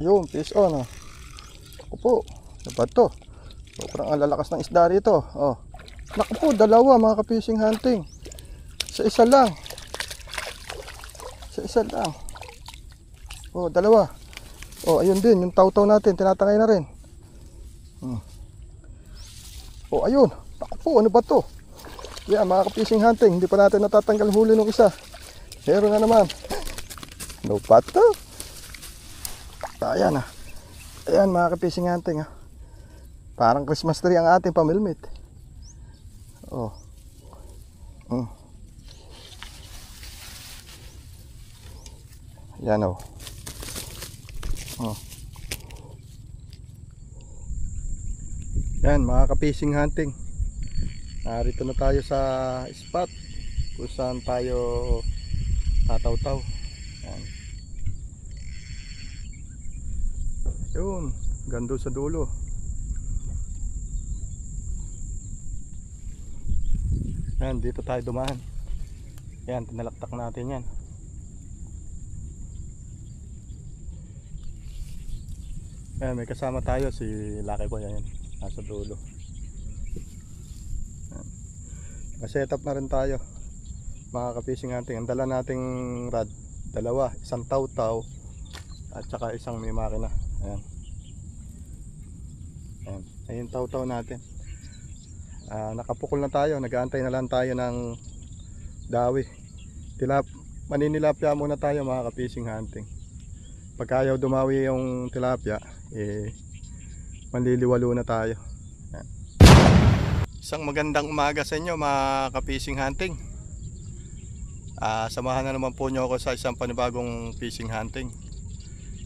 Yun, fish on. Ako po. Ano ba to? Sobrang ang lalakas ng isda rito. Naku po, dalawa mga ka-fishing hunting. Sa isa lang. Dalawa. Ayun din, yung taw-taw natin, tinatangay na rin. Ayun. Naku po, ano ba to? Yan, mga ka-fishing hunting, hindi pa natin natatanggal huli ng isa. Meron na naman. Ano ba to? Ayan Ayan mga ka-fishing hunting. Parang Christmas tree ang ating pamilmit. Yan Yan mga ka-fishing hunting. Narito na tayo sa spot kung saan tayo tataw-taw. Yan. Yun, gando sa dulo. Yan, dito tayo dumaan. Yan, tinalaktak natin yan. Yan, may kasama tayo si Lucky Boy. Yan, nasa dulo. Set up na rin tayo mga ka-fishing hunting. Ang dala nating rod, dalawa, isang taw-taw at saka isang may makina. Ayan. Ayun taw-taw natin. Nakapukol na tayo, nag-aantay na lang tayo ng dawi. Maninilapya muna tayo mga ka-fishing hunting. Pag ayaw dumawi yung tilapia, manliliwalo na tayo. Ayan. Isang magandang umaga sa inyo mga ka-fishing hunting. Samahan na naman po nyo ako sa isang panibagong fishing hunting.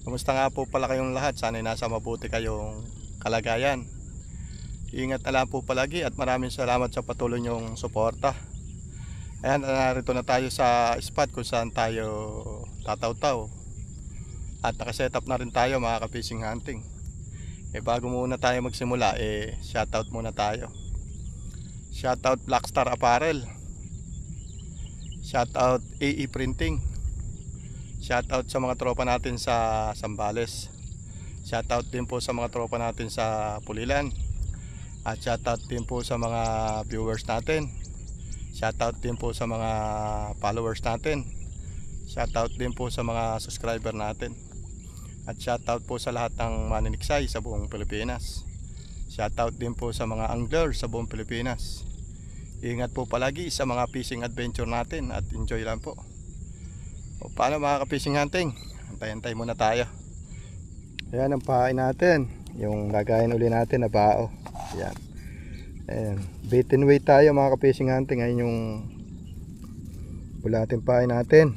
Kumusta nga po pala kayong lahat? Sana'y nasa mabuti kayong kalagayan. Ingat na lang po palagi at maraming salamat sa patuloy nyong suporta. Ayan, narito na tayo sa spot kung saan tayo tataw-taw. At nakasetup na rin tayo mga ka-fishing hunting. Bago muna tayo magsimula, shoutout muna tayo. Shoutout Blackstar Apparel, shoutout AE Printing, shoutout sa mga tropa natin sa Zambales, shoutout din po sa mga tropa natin sa Pulilan, at shoutout din po sa mga viewers natin, shoutout din po sa mga followers natin, shoutout din po sa mga subscriber natin, at shoutout po sa lahat ng maniniksay sa buong Pilipinas. Shoutout din po sa mga angler sa buong Pilipinas. Ingat po palagi sa mga fishing adventure natin at enjoy lang po. Paano mga ka-fishing hunting? Antay-antay muna tayo. Ayan ang pain natin. Yung lagayin uli natin na bao. Ayan. Bait and weight tayo mga ka-fishing hunting. Ayan yung bulating pain natin.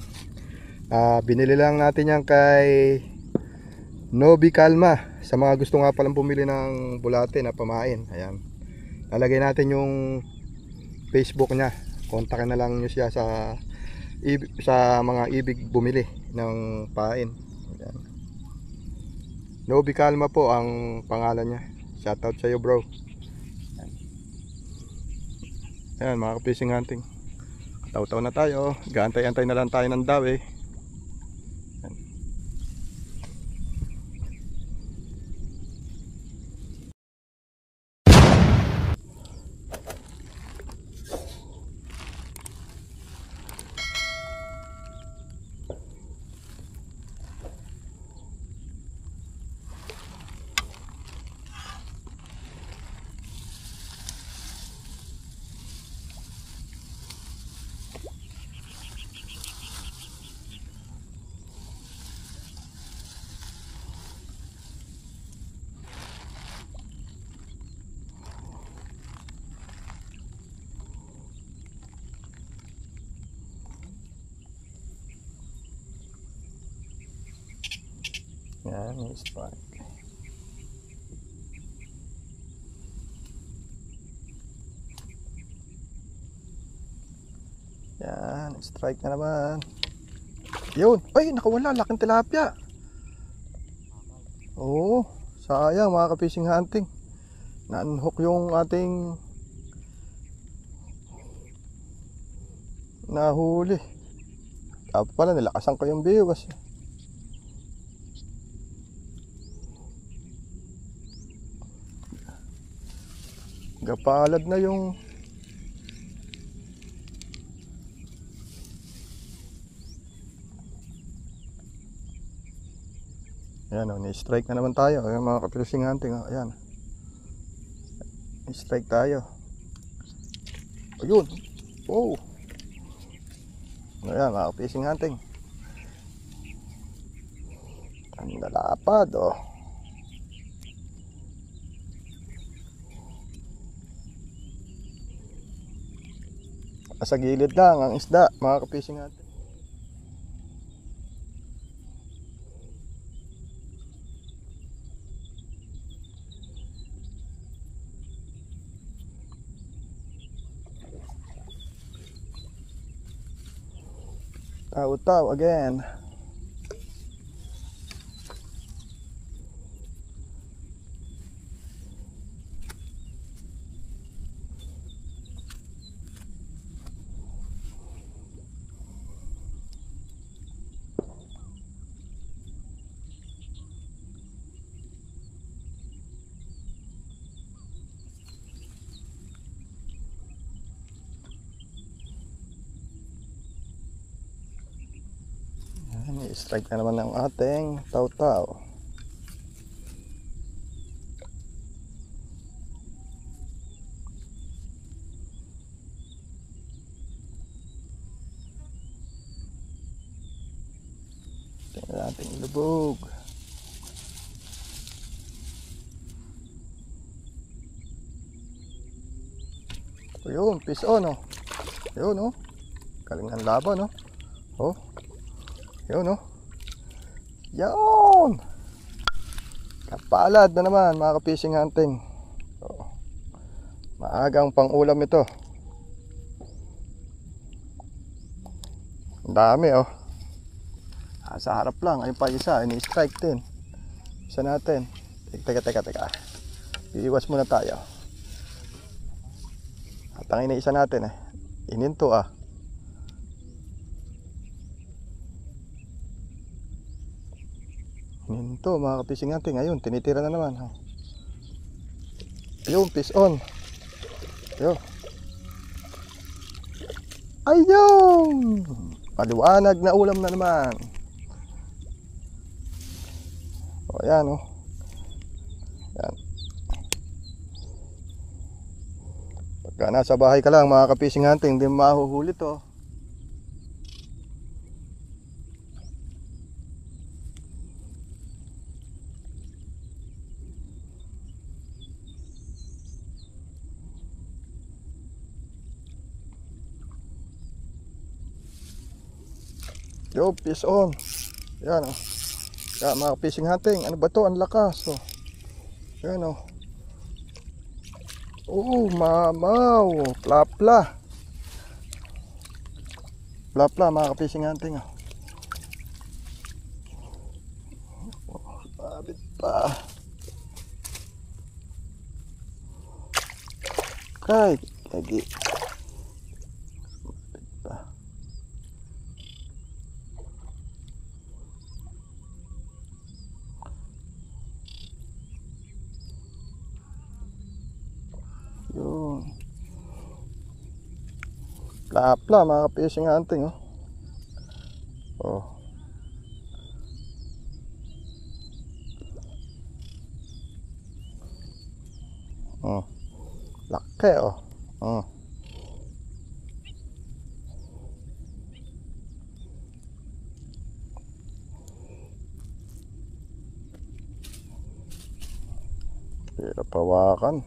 Binili lang natin yan kay Nobi Calma. Sa mga gusto nga palang bumili ng bulate na pamain, ayan, lalagay natin yung Facebook niya. Kontakin na lang nyo siya sa mga ibig bumili ng pain. Ayan. Nobi Calma po ang pangalan niya. Shoutout sa iyo bro. Ayan, ayan mga fishing hunting, taw-taw na tayo. Gaantay-antay na lang tayo ng daw. Yan, may spot. Yan, strike na naman. Yun, ay nakawala, laking tilapia. Oo, sayang mga ka-fishing hunting. Na-unhook yung ating nahuli. Tapos pala nilakasan ko yung biwas. Gapalad na yung ayan o, ni-strike na naman tayo. Ayan mga ka-fishing hunting o. Ayan, ni-strike tayo. Ayun. Oh. Ayan mga ka-fishing hunting. Ang lalapad o. Sa gilid lang ang isda mga ka-fishing hunting. Taw again. I-strike na naman ng ating taw-taw. Tingnan natin ilubog. Ayun, fish on oh. Ayun oh. Galing ang laban oh. Oh. Ayun oh. Yun. Kapalad na naman mga ka-fishing hunting. Oh. Maagang pang-ulam ito. Ang dami oh. Sa harap lang, ayun pa isa, ini-strike din. Isa natin. Teka. Iiwas muna tayo. At ang iniisa natin ininto ah. Ininto mga ka-fishing hunting. Ayun, tinitira na naman. Ayun, fish on. Ayun. Maliwanag na ulam na naman. O ayan oh. Ayan. Pagka nasa bahay ka lang mga ka-fishing hunting, hindi mahuhuli to. Yo, fish on. Ayan oh. Yan mga fishing hunting. Ano ba to? Ang lakas oh. Ayan oh. Oh, mamaw. Plapla mga fishing hunting oh. Babit pa. Kay, lagi. Yun. Plapla mga fishing hunting oh. Oh. Oh. Laki oh. Oh. Hirap hawakan.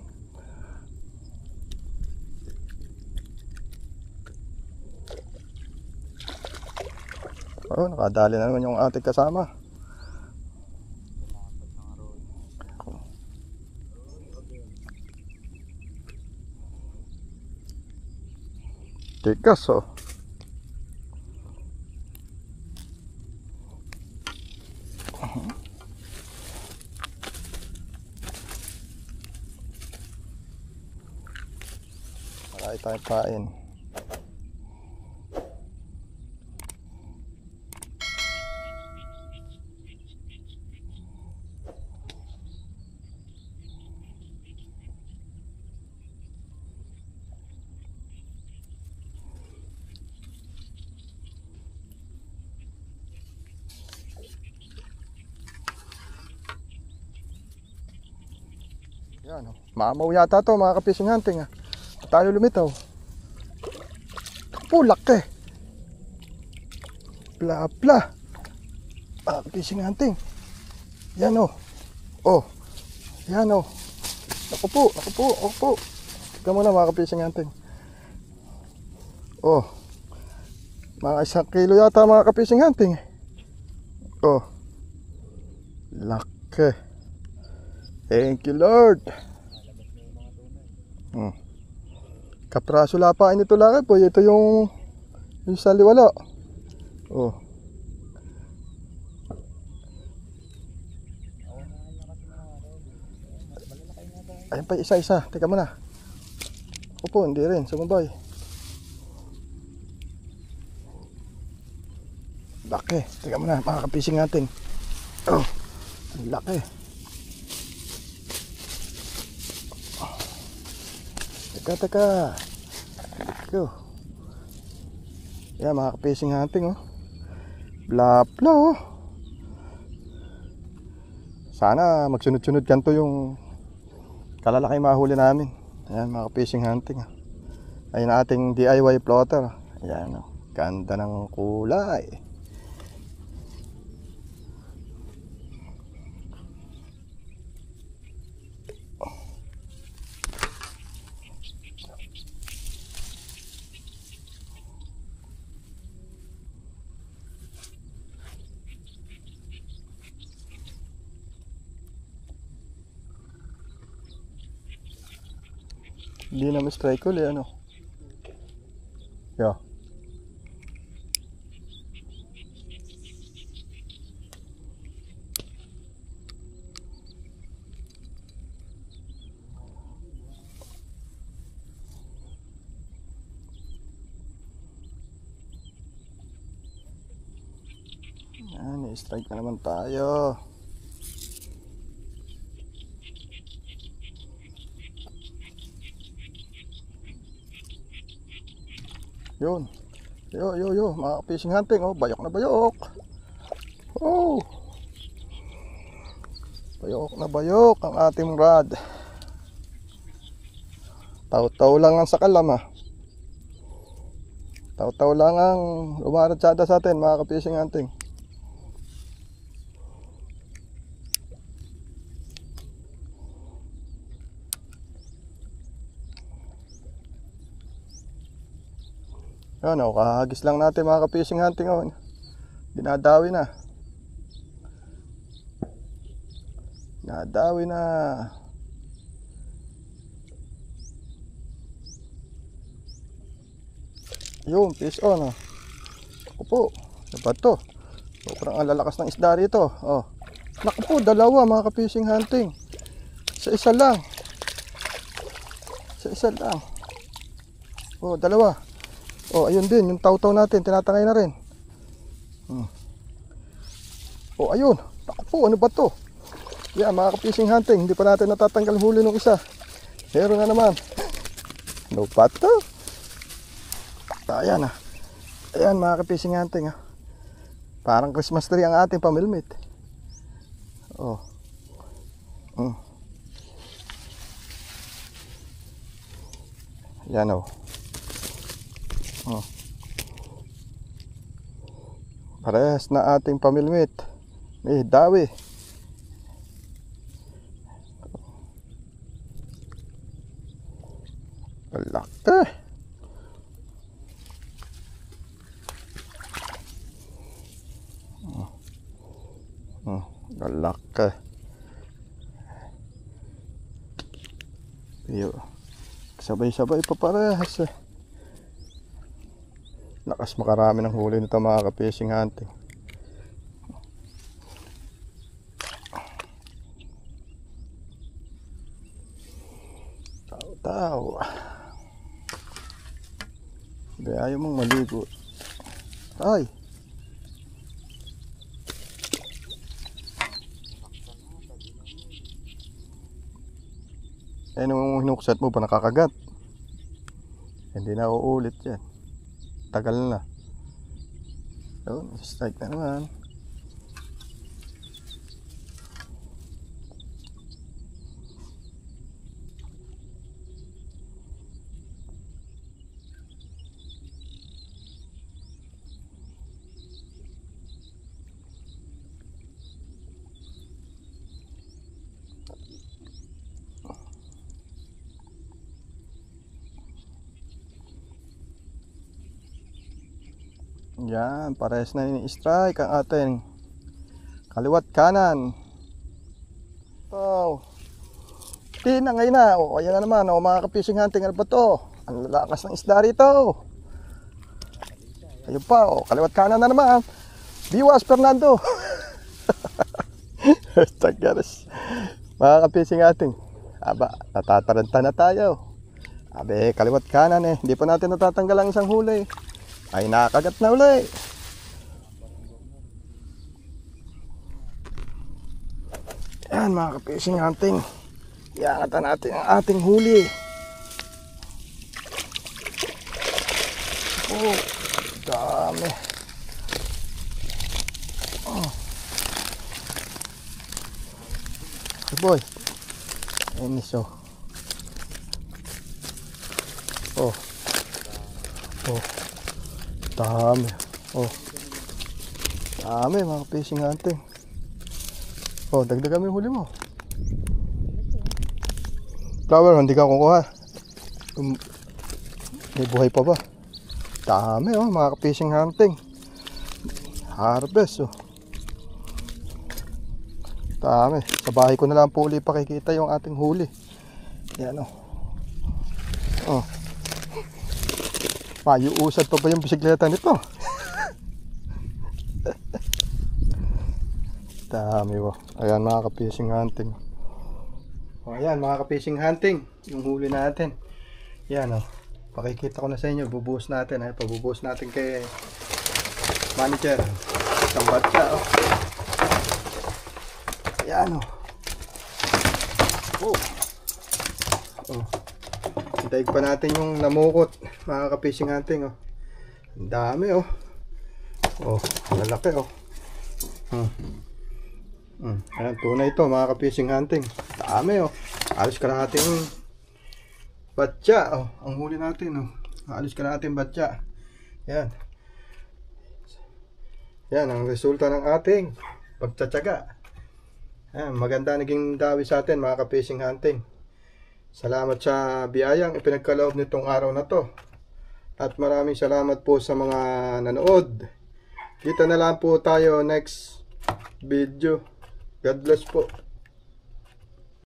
Oh, nakadali na naman yung ating kasama. Tigas oh. Marami tayong kain. Yan, oh. Mamaw yata to mga ka-fishing hunting. Tayo lumitaw. Pulak eh. Pla. Mga ka-fishing hunting. Yan oh. Oh. Yan oh. Naku po. Tignan mo na mga ka-fishing hunting. Oh. Mga 1 kilo yata mga ka-fishing hunting. Oh. Laki. Thank you Lord. Kapraso lapain ito laki po. Ito yung sa liwala. Oh. Ayan pa isa. Teka muna. Opo, hindi rin. Sumabay. Laki. Teka muna. Mga ka-fishing natin. Oh. Ang laki. Teka. Go. Yan mga ka-fishing hunting oh. Blapla oh. Sana magsunod-sunod kanto yung kalalaki mahuli namin. Ayan mga fishing hunting. Ayun ang ating DIY floater. Ayan o. Ganda ng kulay. Hindi naman strike ulit ano. Yeah. Yan, strike na naman tayo. Yun. Yo, mga fishing hunting oh, bayok na bayok. Oh. Bayok na bayok ang ating rod. Taw-taw lang ang sakalam ah. Taw-taw lang ang lumaratsada sa atin mga ka-fishing hunting. Yan o, kahagis lang natin mga ka-fishing hunting o. Dinadawi na. Dinadawi na. Yun, fish on o. Naku po, dapat to. Sobrang lalakas ng isda rito. O. Naku po, dalawa mga ka-fishing hunting. Sa isa lang. O, dalawa. Oh, ayun din, yung taw-taw natin, tinatangay na rin. Oh, ayun. Naku po, ano ba to? Yan, mga ka-fishing hunting, hindi pa natin natatanggal huli ng isa. Meron na naman. No pato. Ayan ah. Ayan mga ka-fishing hunting ah. Parang Christmas tree ang ating pamilmit. Oh. Yan oh. Parehas na ating pamilmit. May dawi. Laki. Laki. Sabay-sabay pa parehas eh. Lakas makarami ng huli nito mga ka-fishing hunting. Tao. Hindi ayaw mong maligo. Ay. Eh nung hinuksat mo pa nakakagat. Hindi na uulit yan. Tagal na. Yun, strike na naman. Yan, parehas na ini-strike ang ating kaliwat kanan. Oh. Tinangay na. O, ayan na naman. O, mga ka-fishing hunting, ano ba to? Ang lalakas ng isda rito. Ayun pa, o, kaliwat kanan na naman. Biwas Fernando. Tagaras. Mga ka-fishing hunting, aba, natataranta na tayo. Abe, kaliwat kanan eh. Hindi pa natin natatanggal ang isang huli. Ay, nakagat na uli. Yan mga ka-fishing hunting, iangatan natin ang ating huli. Oh, dami. Oh. Hey boy, inis oh. Oh, oh, dami. Oh, dami mga fishing hunting. Oh, dagdagan mo yung huli mo. Flower, hindi ka kukuha. May buhay pa ba? Dami oh, mga fishing hunting. Harvest oh. Dami. Sa bahay ko na lang po ulit pakikita yung ating huli. Yan oh. Oh. Mayuusad pa ba yung bisikleta nito? Dami oh. Ayan mga ka-fishing hunting. O ayan mga ka-fishing hunting, yung huli natin. Yan oh. Pakikita ko na sa inyo, bubuhos natin. Ay, pabubuhos natin kay manager. Isang batya oh. Ayan oh. Oh. Oh. Hintayin pa natin yung namukot mga ka-fishing hunting oh. Ang dami oh. Oh, lalaki oh. Ayan, tunay ito mga ka-fishing hunting. Dami oh. Alis ka natin batya oh. Ang huli natin oh. Alis ka natin batya. Yan. Yan ang resulta ng ating pagtsatsaga. Ayan, maganda naging dawi sa atin mga ka-fishing hunting. Salamat sa biyayang ipinagkaloob nitong araw na to. At maraming salamat po sa mga nanood. Kita na lang po tayo next video. God bless po.